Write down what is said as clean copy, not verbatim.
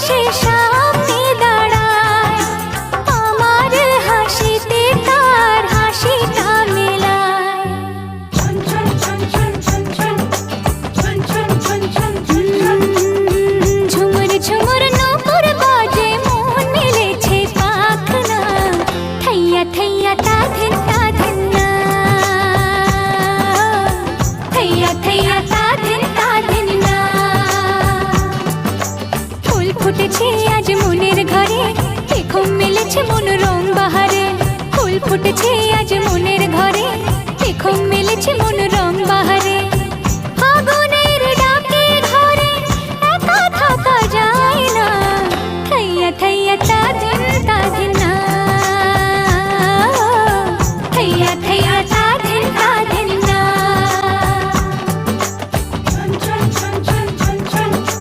এসে সামনে দাঁড়ায়, আমার হাসিতে তার হাসিটা মেলায়। ঝুমুর ঝুমুর নূপুর বাজে, মন মেলেছে পাখনা, থৈয়া থৈয়া তা ধিন না, থৈয়া থৈয়া তা ধিন না। ফুল ফুটেছে আজ মনের ঘরে, দেখো মেলেছে মন রং বাহারে। ফুল ফুটেছে আজ মনের ঘরে, দেখো মেলেছে মন রং বাহারে।